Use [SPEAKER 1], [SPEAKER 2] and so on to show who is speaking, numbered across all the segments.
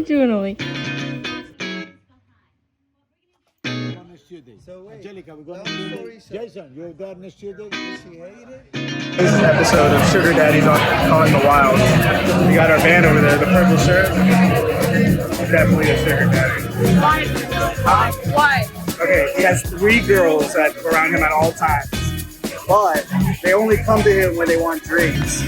[SPEAKER 1] doing, Ollie?
[SPEAKER 2] Angelica, we're going to Jason, you're there next Tuesday?
[SPEAKER 3] This is an episode of Sugar Daddies on Calling the Wild. We got our band over there, the purple shirt. Definitely a sugar daddy.
[SPEAKER 1] Why?
[SPEAKER 3] Okay, he has 3 girls around him at all times, but they only come to him when they want drinks.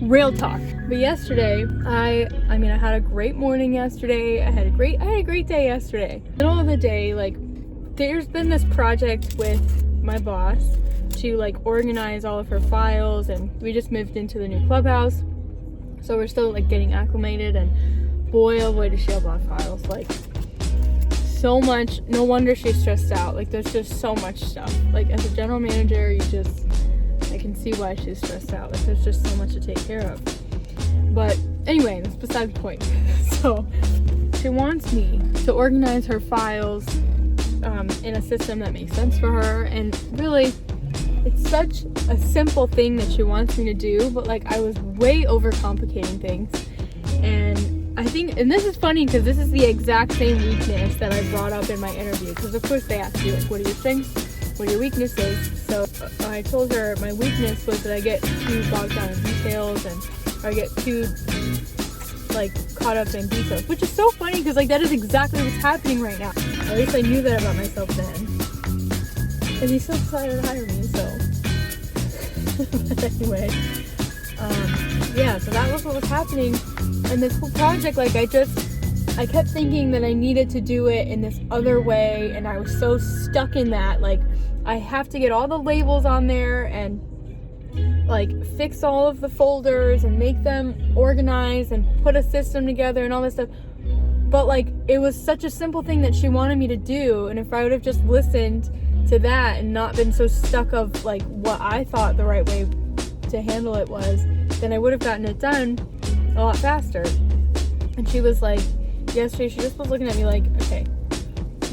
[SPEAKER 1] Real talk. But yesterday, I had a great morning yesterday. I had a great day yesterday. Middle of the day, like, there's been this project with my boss to like organize all of her files, and we just moved into the new clubhouse, so we're still like getting acclimated, and boy oh boy does she have a lot of files, like so much. No wonder she's stressed out. Like there's just so much stuff. Like as a general manager, I can see why she's stressed out. Like there's just so much to take care of. But anyway, that's beside the point. So she wants me to organize her files in a system that makes sense for her, and really it's such a simple thing that she wants me to do, but like I was way overcomplicating things. And I think, and this is funny because this is the exact same weakness that I brought up in my interview, because of course they asked you like, what are your strengths, what are your weaknesses? So I told her my weakness was that I get too bogged down in details, and I get too like caught up in details, which is so funny because like that is exactly what's happening right now. At least I knew that about myself then, and he's so excited to hire me. So but anyway, yeah, so that was what was happening. And this whole project, like I kept thinking that I needed to do it in this other way, and I was so stuck in that, like I have to get all the labels on there and like fix all of the folders and make them organized and put a system together and all this stuff. But like it was such a simple thing that she wanted me to do, and if I would have just listened to that and not been so stuck of like what I thought the right way to handle it was, then I would have gotten it done a lot faster. And she was like, yesterday she just was looking at me like, okay,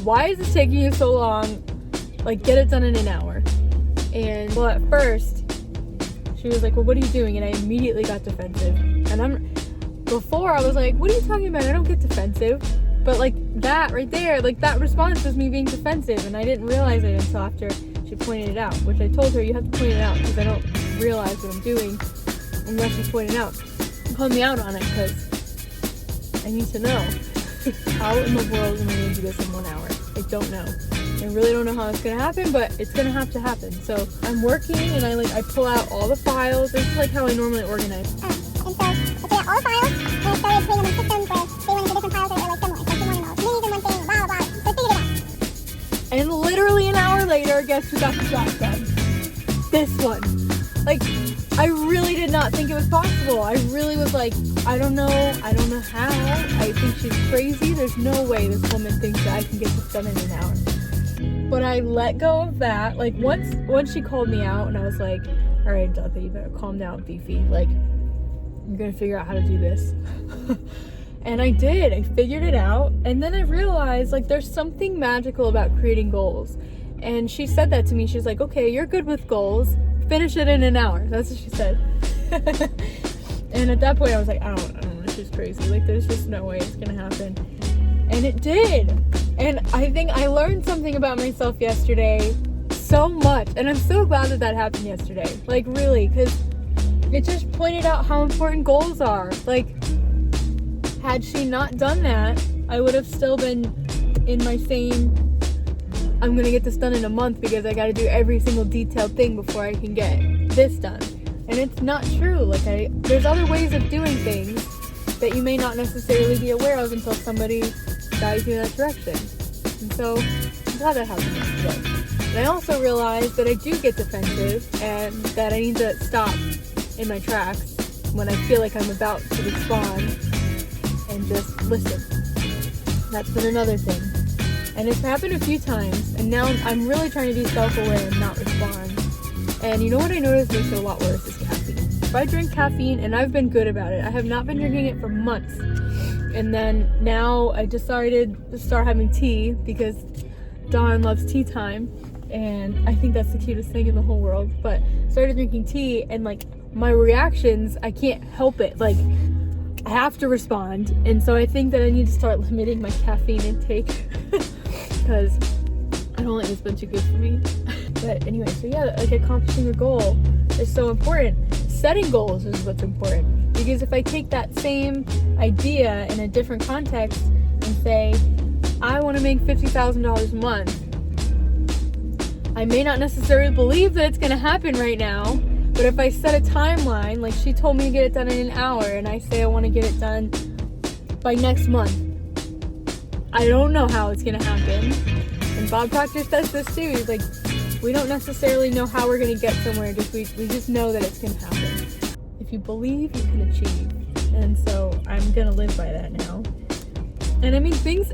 [SPEAKER 1] why is this taking you so long? Like get it done in an hour. And well, at first she was like, well, what are you doing? And I immediately got defensive. And before I was like, what are you talking about? I don't get defensive. But like that right there, like that response was me being defensive, and I didn't realize it until after she pointed it out, which I told her you have to point it out because I don't realize what I'm doing unless you point it out. Call me out on it because I need to know. How in the world am I going to do this in 1 hour? I don't know. I really don't know how it's going to happen, but it's going to have to happen. So I'm working, and I pull out all the files. This is like how I normally organize.
[SPEAKER 4] And so I put out all the files, and I started putting them in systems where they wanted the different files that were like similar. Like they wanted all these and one thing, blah, blah, blah. So I figured it out.
[SPEAKER 1] And literally an hour later, guess who got the job done? This one. Like, I really did not think it was possible. I really was like, I don't know how. I think she's crazy. There's no way this woman thinks that I can get this done in an hour. But I let go of that. Like, once she called me out, and I was like, all right, Dorothy, you better calm down, Beefy. Like, I'm gonna figure out how to do this. And I did. I figured it out. And then I realized, like, there's something magical about creating goals. And she said that to me. She's like, okay, you're good with goals. Finish it in an hour. That's what she said. And at that point, I was like, I don't know. She's crazy. Like, there's just no way it's gonna happen. And it did. And I think I learned something about myself yesterday so much. And I'm so glad that happened yesterday. Like, really, because it just pointed out how important goals are. Like, had she not done that, I would have still been in my same, I'm going to get this done in a month because I got to do every single detailed thing before I can get this done. And it's not true. Like, there's other ways of doing things that you may not necessarily be aware of until somebody guides you in that direction. And so I'm glad that happened yesterday. And I also realized that I do get defensive and that I need to stop in my tracks when I feel like I'm about to respond and just listen. That's been another thing. And it's happened a few times, and now I'm really trying to be self-aware and not respond. And you know what I noticed makes it a lot worse is caffeine. If I drink caffeine, and I've been good about it, I have not been drinking it for months. And then now I decided to start having tea because Dawn loves tea time, and I think that's the cutest thing in the whole world. But started drinking tea, and like my reactions, I can't help it. Like I have to respond, and so I think that I need to start limiting my caffeine intake because I don't think it's been too good for me. But anyway, so yeah, like accomplishing a goal is so important. Setting goals is what's important, because if I take that same idea in a different context and say, I want to make $50,000 a month, I may not necessarily believe that it's going to happen right now, but if I set a timeline, like she told me to get it done in an hour, and I say I want to get it done by next month, I don't know how it's going to happen. And Bob Proctor says this too. He's like, we don't necessarily know how we're going to get somewhere, we just know that it's going to happen. If you believe, you can achieve. And so I'm going to live by that now. And I mean, things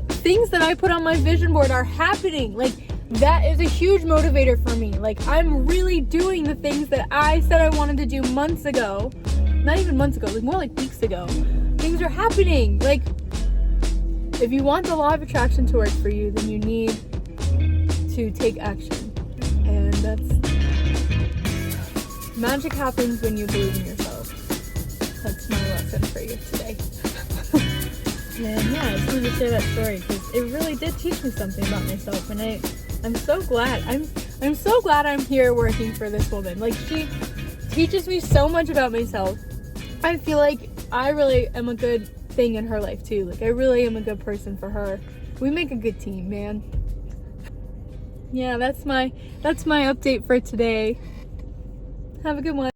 [SPEAKER 1] that I put on my vision board are happening. Like, that is a huge motivator for me. Like, I'm really doing the things that I said I wanted to do months ago. Not even months ago, like more like weeks ago. Things are happening. Like, if you want the law of attraction to work for you, then you need to take action. And magic happens when you believe in yourself. That's my lesson for you today. And yeah, I just wanted to share that story because it really did teach me something about myself, and I'm so glad. I'm so glad I'm here working for this woman. Like, she teaches me so much about myself. I feel like I really am a good thing in her life too. Like, I really am a good person for her. We make a good team, man. Yeah, that's my update for today. Have a good one.